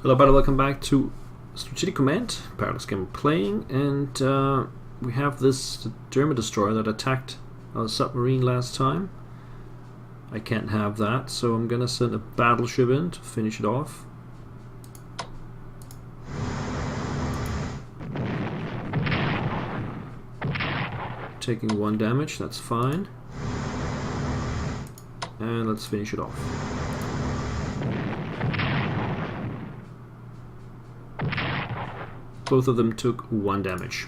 Hello, everybody, welcome back to Strategic Command, Paradox game playing, and we have this German destroyer that attacked our submarine last time. I can't have that, so I'm gonna send a battleship in to finish it off. Taking 1 damage, that's fine. And let's finish it off. Both of them took 1 damage.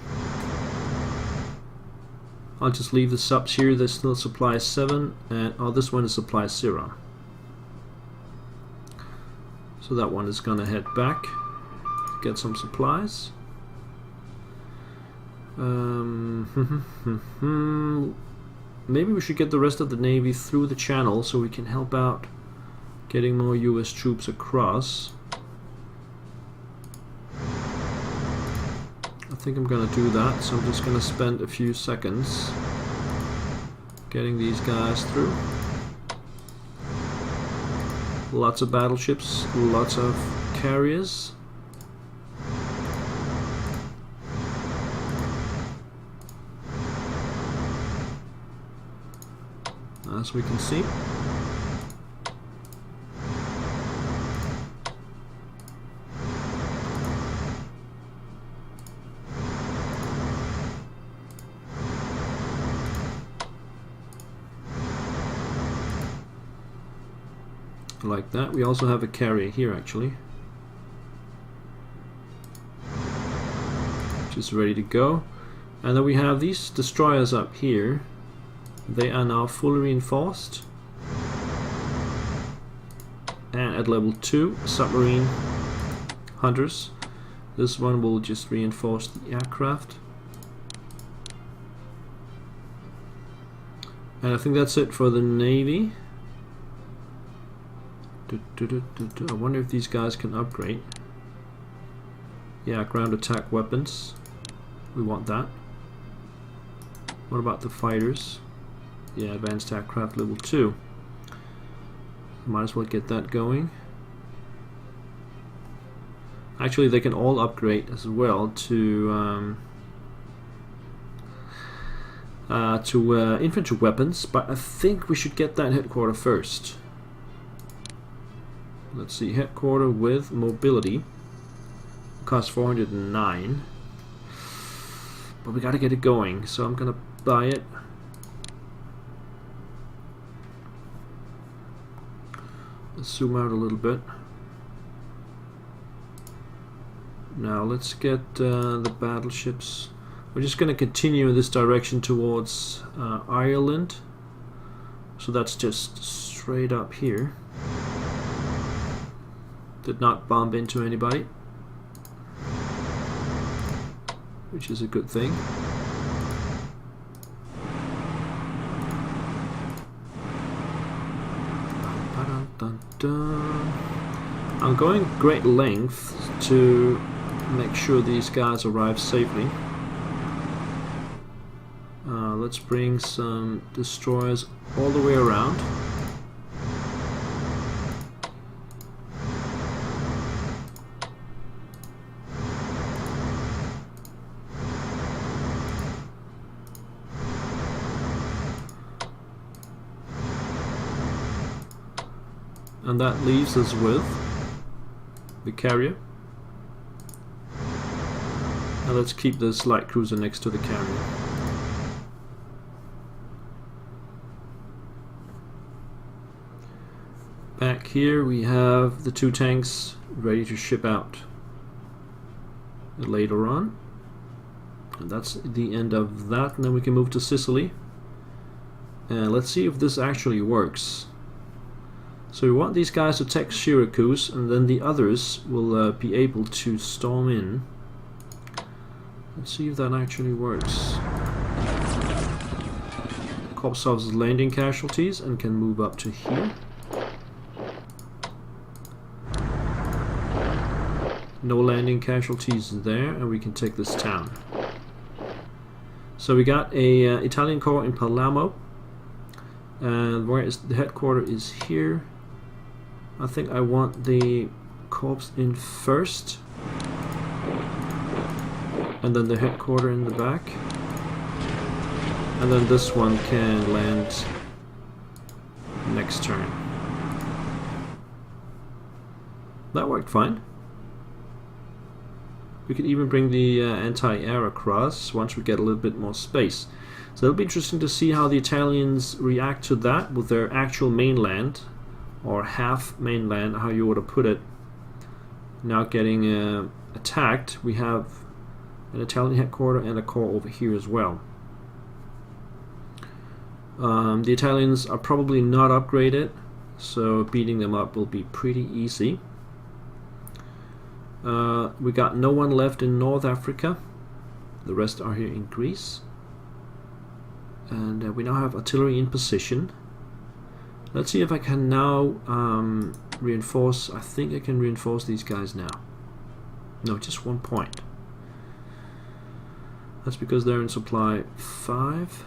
I'll just leave the subs here. There's still supply 7, and this one is supply 0. So that one is gonna head back, get some supplies. Maybe we should get the rest of the Navy through the channel so we can help out getting more US troops across. I think I'm gonna do that, so I'm just gonna spend a few seconds getting these guys through. Lots of battleships, lots of carriers. As we can see. Like that. We also have a carrier here actually, which is ready to go. And then we have these destroyers up here. They are now fully reinforced. And at level 2, submarine hunters. This one will just reinforce the aircraft. And I think that's it for the Navy. I wonder if these guys can upgrade. Yeah, ground attack weapons. We want that. What about the fighters? Yeah, advanced aircraft level 2. Might as well get that going. Actually, they can all upgrade as well to infantry weapons, but I think we should get that headquarter first. Let's see, headquarter with mobility costs 409, but we gotta get it going, so I'm gonna buy it. Let's zoom out a little bit. Now let's get the battleships. We're just gonna continue in this direction towards Ireland, so that's just straight up here. Did not bump into anybody, which is a good thing. I'm going great lengths to make sure these guys arrive safely. Let's bring some destroyers all the way around. And that leaves us with the carrier. And let's keep this light cruiser next to the carrier. Back here we have the 2 tanks ready to ship out later on. And that's the end of that. And then we can move to Sicily. And let's see if this actually works. So we want these guys to take Syracuse, and then the others will be able to storm in. Let's see if that actually works. Corps suffers landing casualties and can move up to here. No landing casualties there, and we can take this town. So we got a Italian corps in Palermo, and where is the headquarters is here. I think I want the corps in first. And then the headquarters in the back. And then this one can land next turn. That worked fine. We could even bring the anti-air across once we get a little bit more space. So it'll be interesting to see how the Italians react to that with their actual mainland, or half mainland, how you would have put it, now getting attacked. We have an Italian headquarters and a corps over here as well. The Italians are probably not upgraded, so beating them up will be pretty easy. We got no one left in North Africa. The rest are here in Greece. And we now have artillery in position. Let's see if I can now reinforce. I think I can reinforce these guys now. No, just 1 point. That's because they're in supply 5,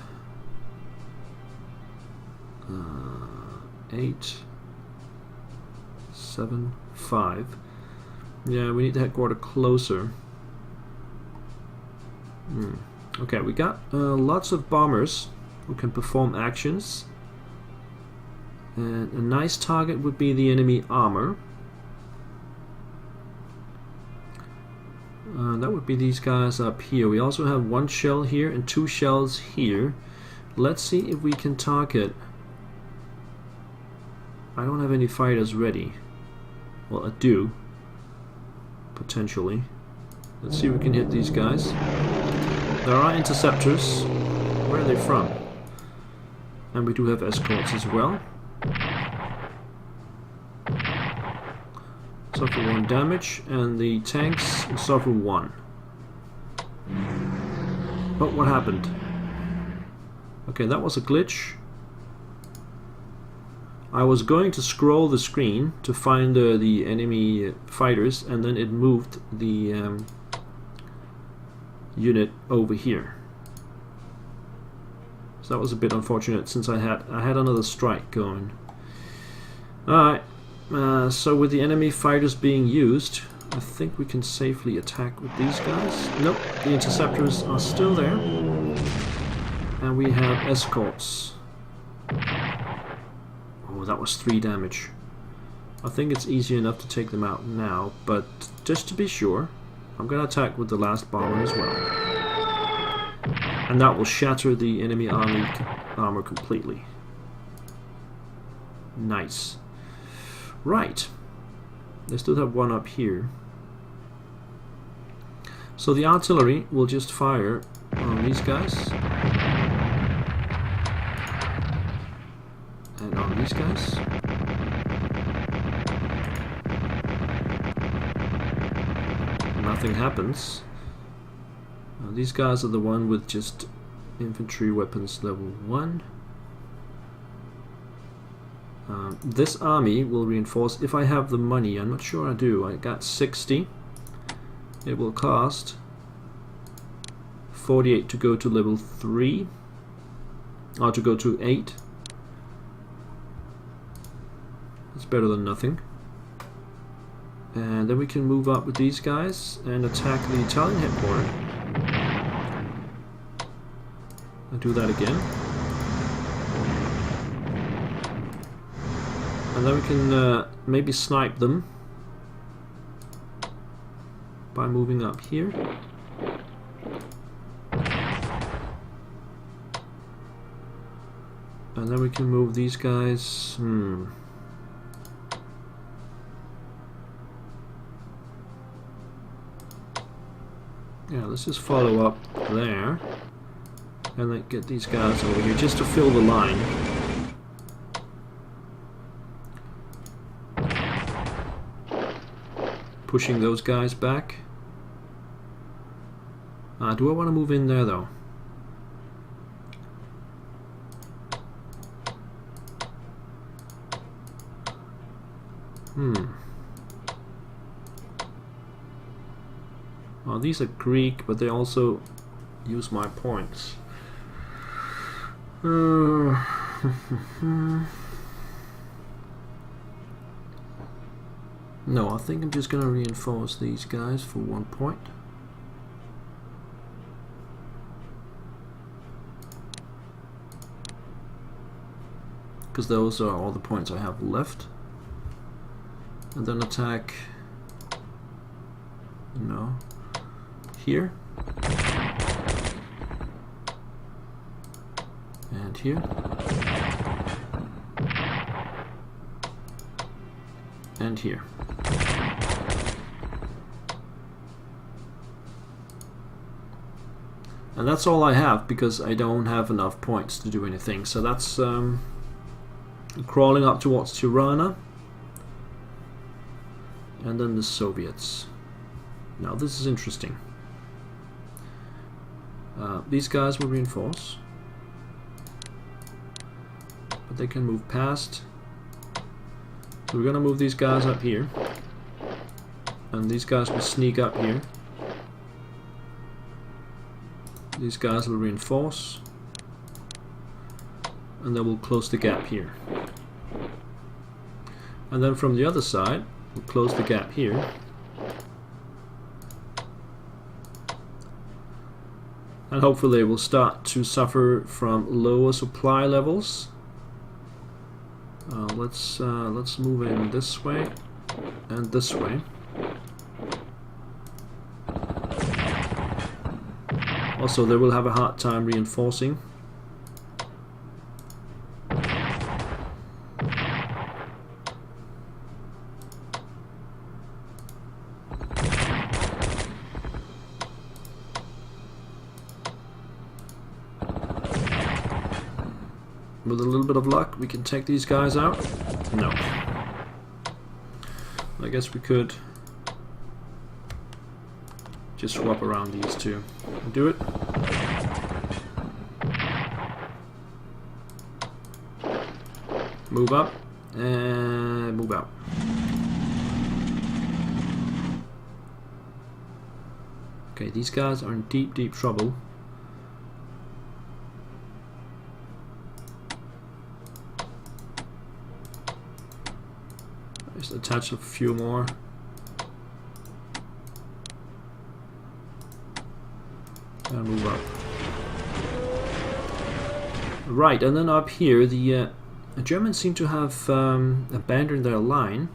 8, 7, 5. Yeah, we need the headquarters closer. Okay, we got lots of bombers who can perform actions. And a nice target would be the enemy armor. That would be these guys up here. We also have 1 shell here and 2 shells here. Let's see if we can target. I don't have any fighters ready. Well, I do. Potentially. Let's see if we can hit these guys. There are interceptors. Where are they from? And we do have escorts as well. Suffer 1 damage, and the tanks suffer 1. But what happened? Okay, that was a glitch. I was going to scroll the screen to find the enemy fighters, and then it moved the unit over here. So that was a bit unfortunate, since I had another strike going. Alright, so with the enemy fighters being used, I think we can safely attack with these guys. Nope, the interceptors are still there. And we have escorts. Oh, that was 3 damage. I think it's easy enough to take them out now, but just to be sure, I'm going to attack with the last bomber as well. And that will shatter the enemy armor completely. Nice. Right. They still have 1 up here. So the artillery will just fire on these guys. And on these guys. Nothing happens. These guys are the one with just infantry weapons level 1. This army will reinforce if I have the money. I'm not sure I do. I got 60. It will cost 48 to go to level 3, or to go to 8. It's better than nothing. And then we can move up with these guys and attack the Italian headquarters. I'll do that again. And then we can maybe snipe them by moving up here. And then we can move these guys. Yeah, let's just follow up there. And then get these guys over here just to fill the line. Pushing those guys back. Do I want to move in there though? Well, these are Greek, but they also use my points. No, I think I'm just gonna reinforce these guys for 1 point. Because those are all the points I have left. And then attack, no, here. And here. And here. And that's all I have, because I don't have enough points to do anything. So that's crawling up towards Tirana. And then the Soviets. Now this is interesting. These guys will reinforce. But they can move past. So we're gonna move these guys up here. And these guys will sneak up here. These guys will reinforce. And then we'll close the gap here. And then from the other side, we'll close the gap here. And hopefully we'll start to suffer from lower supply levels. Let's move in this way and this way. Also, they will have a hard time reinforcing. With a little bit of luck, we can take these guys out. No. I guess we could just swap around these two and do it. Move up and move out. Okay, these guys are in deep, deep trouble. Just attach a few more. And move up. Right, and then up here, the Germans seem to have abandoned their line.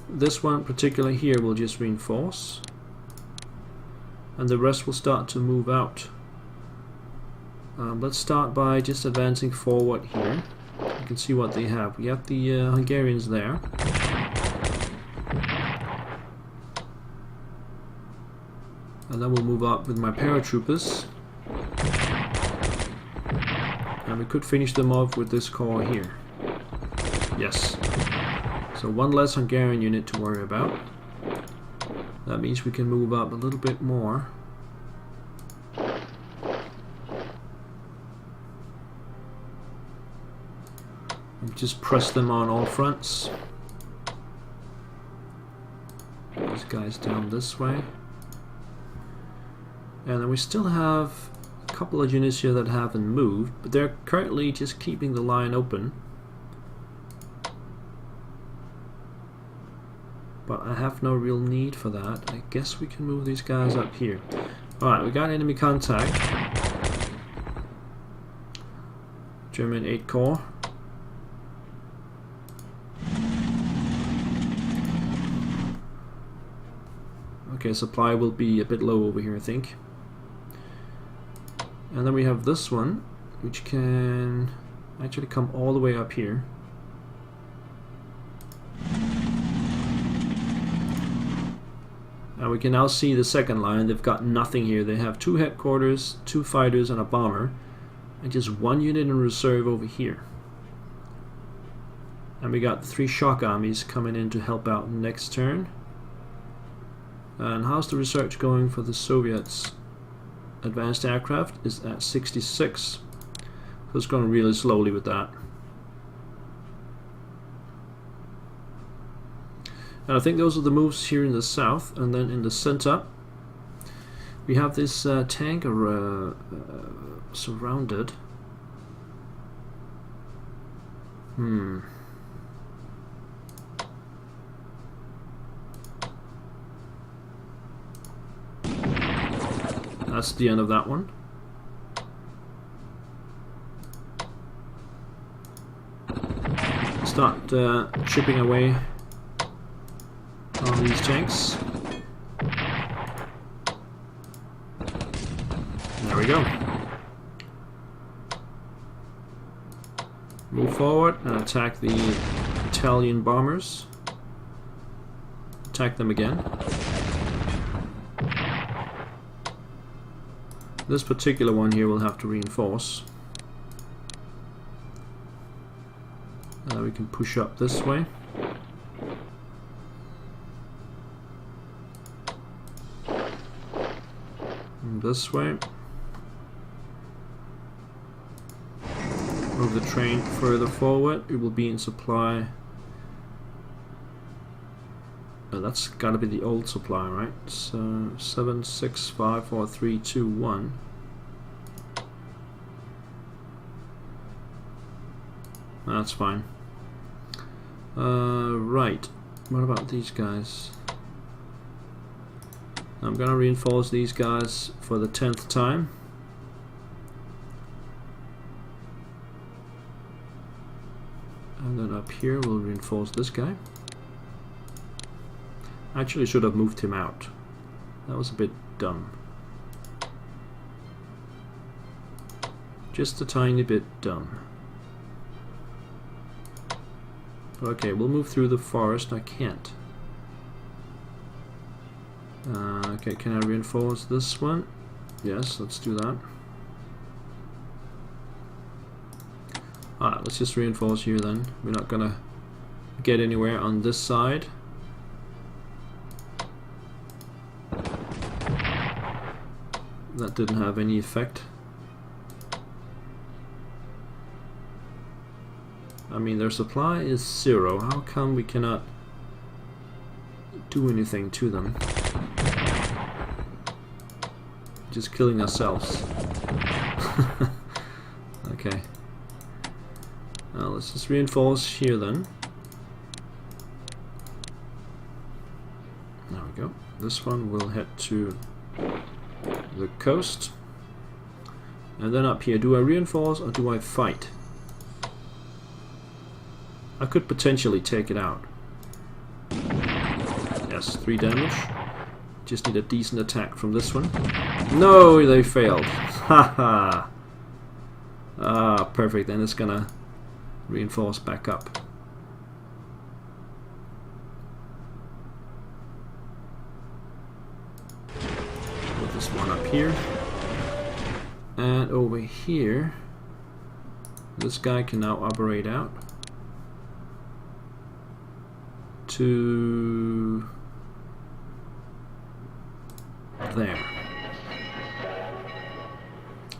This one particularly here will just reinforce. And the rest will start to move out. Let's start by just advancing forward here. You can see what they have. We have the Hungarians there. And then we'll move up with my paratroopers. And we could finish them off with this corps here. Yes. So one less Hungarian unit to worry about. That means we can move up a little bit more. Just press them on all fronts. These guys down this way. And then we still have a couple of units here that haven't moved, but they're currently just keeping the line open. But I have no real need for that. I guess we can move these guys up here. Alright, we got enemy contact. German 8 Corps. Okay, supply will be a bit low over here, I think. And then we have this one, which can actually come all the way up here. And we can now see the second line. They've got nothing here. They have 2 headquarters, 2 fighters, and a bomber, and just 1 unit in reserve over here. And we got 3 shock armies coming in to help out next turn. And how's the research going for the Soviets? Advanced aircraft is at 66. So it's going really slowly with that. And I think those are the moves here in the south. And then in the center, we have this tank surrounded. That's the end of that one. Start chipping away on these tanks. There we go. Move forward and attack the Italian bombers. Attack them again. This particular one here will have to reinforce. We can push up this way. And this way. Move the train further forward. It will be in supply. Oh, that's got to be the old supply, right? So 7, 6, 5, 4, 3, 2, 1. That's fine. Right. What about these guys? I'm gonna reinforce these guys for the 10th time. And then up here we'll reinforce this guy. Actually should have moved him out. That was a bit dumb. Just a tiny bit dumb. Okay, we'll move through the forest. I can't. Okay, can I reinforce this one? Yes, let's do that. Alright, let's just reinforce here then. We're not gonna get anywhere on this side. That didn't have any effect. I mean, their supply is 0. How come we cannot do anything to them? Just killing ourselves. Okay. Now let's just reinforce here then. There we go. This one will head to the coast. And then up here, do I reinforce or do I fight? I could potentially take it out. Yes, 3 damage. Just need a decent attack from this one. No, they failed. Haha. Ah, perfect. Then it's gonna reinforce back up. Put this one up here. And over here, this guy can now operate out to there.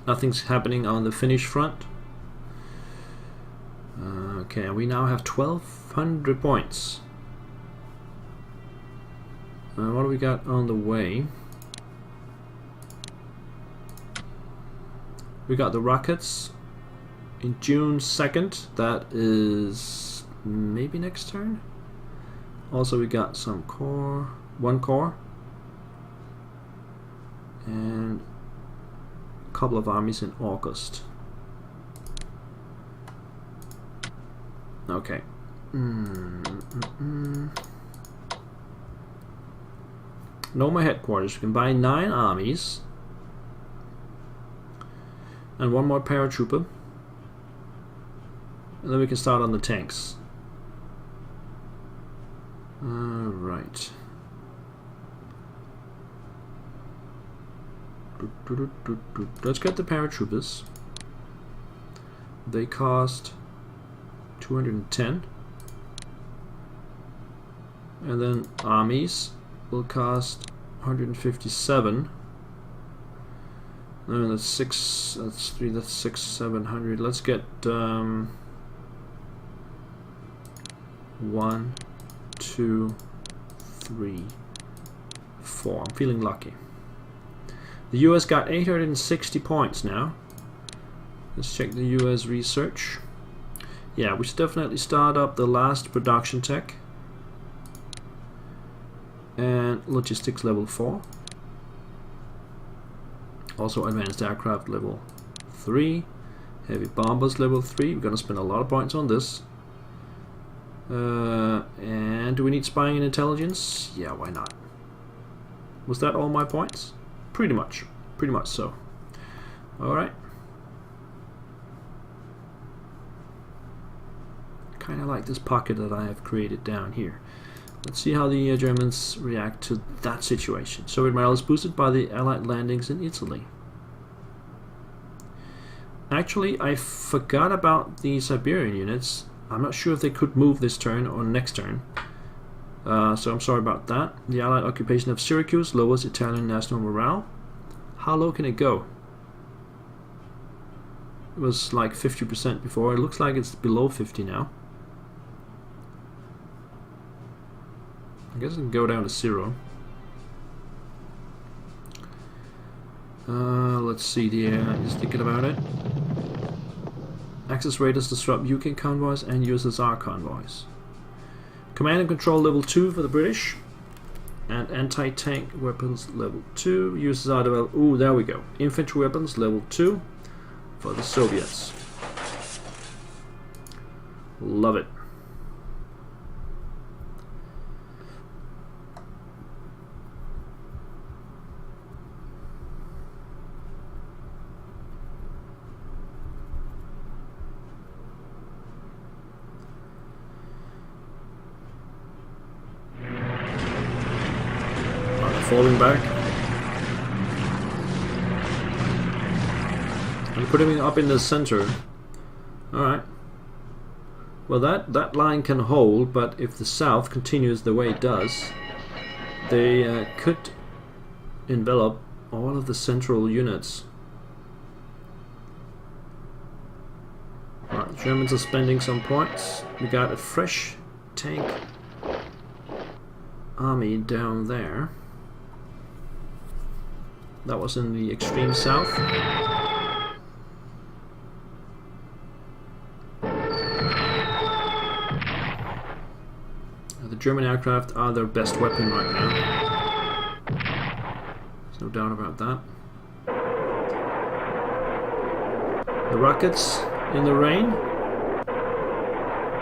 Nothing's happening on the Finnish front. Okay, we now have 1200 points. What do we got on the way? We got the rockets in June 2nd. That is maybe next turn. Also, we got some core, 1 core, and a couple of armies in August. Okay. Normal headquarters. We can buy 9 armies and 1 more paratrooper, and then we can start on the tanks. Right. Let's get the paratroopers. They cost 210. And then armies will cost 157. And that's 6, that's 3, that's 6, 700. Let's get 1, 2, 3, 4. I'm feeling lucky. The US got 860 points now. Let's check the US research. Yeah, we should definitely start up the last production tech. And logistics level 4. Also advanced aircraft level 3. Heavy bombers level 3. We're gonna spend a lot of points on this. And do we need spying and intelligence? Yeah, why not? Was that all my points? Pretty much so. Alright. Kinda like this pocket that I have created down here. Let's see how the Germans react to that situation. Soviet morale is boosted by the Allied landings in Italy. Actually, I forgot about the Siberian units. I'm not sure if they could move this turn or next turn. So I'm sorry about that. The Allied occupation of Syracuse lowers Italian national morale. How low can it go? It was like 50% before. It looks like it's below 50 now. I guess it can go down to 0. Let's see, just thinking about it. Axis raiders disrupt UK convoys and USSR convoys. Command and control level 2 for the British. And anti-tank weapons level 2. USSR develop. Ooh, there we go. Infantry weapons level 2 for the Soviets. Love it. Falling back. And putting it up in the center. Alright. Well, that line can hold, but if the south continues the way it does, they could envelop all of the central units. Right, the Germans are spending some points. We got a fresh tank army down there. That was in the extreme south. The German aircraft are their best weapon right now. There's no doubt about that. The rockets in the rain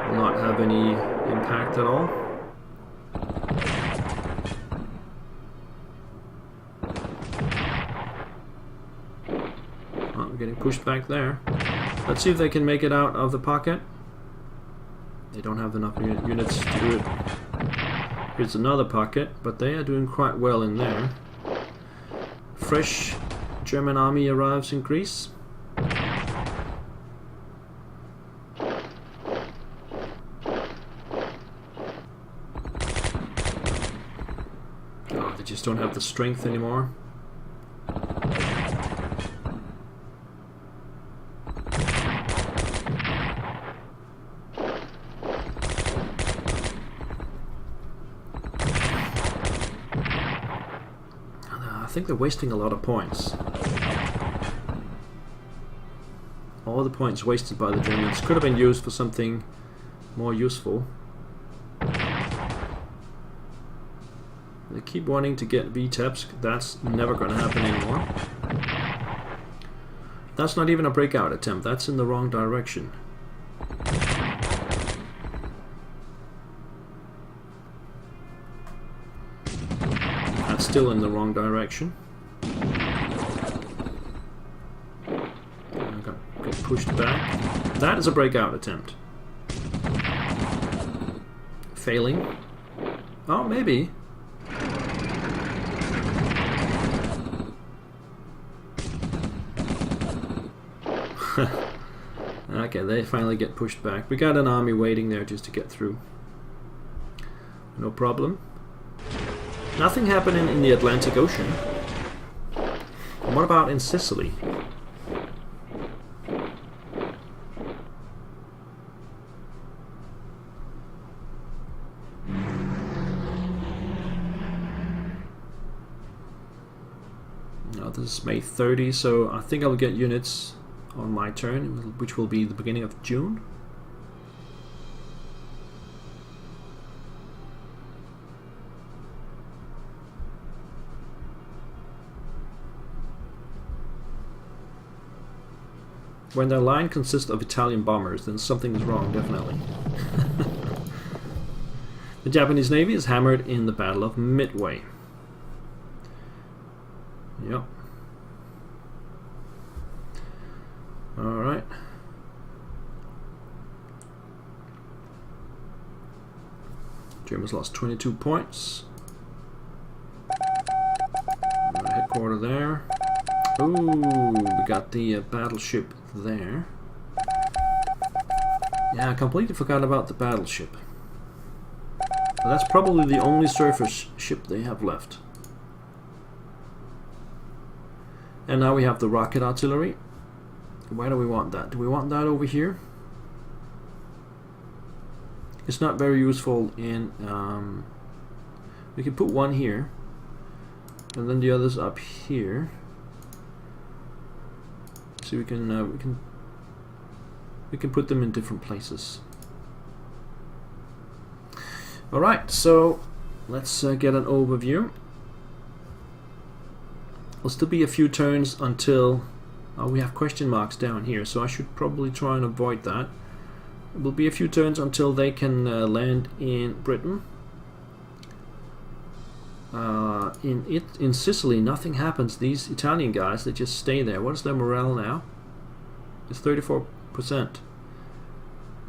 will not have any impact at all. Getting pushed back there. Let's see if they can make it out of the pocket. They don't have enough units to do it. Here's another pocket, but they are doing quite well in there. Fresh German army arrives in Greece. Oh, they just don't have the strength anymore. I think they're wasting a lot of points. All the points wasted by the Germans could have been used for something more useful. They keep wanting to get VTEPs. That's never going to happen anymore. That's not even a breakout attempt. That's in the wrong direction. Still in the wrong direction. Got pushed back. That is a breakout attempt. Failing. Oh, maybe. Okay, they finally get pushed back. We got an army waiting there just to get through. No problem. Nothing happening in the Atlantic Ocean. And what about in Sicily? Now this is May 30, so I think I'll get units on my turn, which will be the beginning of June. When their line consists of Italian bombers, then something is wrong, definitely. The Japanese Navy is hammered in the Battle of Midway. Yep. Alright. Germans lost 22 points. Headquarter there. Ooh, we got the battleship there. Yeah, I completely forgot about the battleship. But that's probably the only surface ship they have left. And now we have the rocket artillery. Where do we want that? Do we want that over here? It's not very useful in... we can put one here. And then the others up here. So we can put them in different places. Alright, so let's get an overview. There'll still be a few turns until we have question marks down here, so I should probably try and avoid that. It will be a few turns until they can land in Britain. In Sicily, nothing happens. These Italian guys, they just stay there. What is their morale now? It's 34%.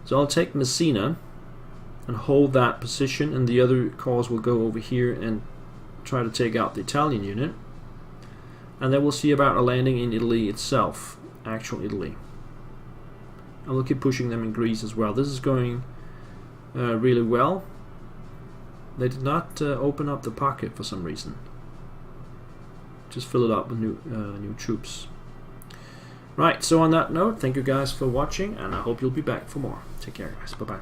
So I'll take Messina and hold that position, and the other corps will go over here and try to take out the Italian unit. And then we'll see about a landing in Italy itself, actual Italy. And we'll keep pushing them in Greece as well. This is going really well. They did not open up the pocket for some reason. Just fill it up with new troops. Right, so on that note, thank you guys for watching, and I hope you'll be back for more. Take care, guys. Bye-bye.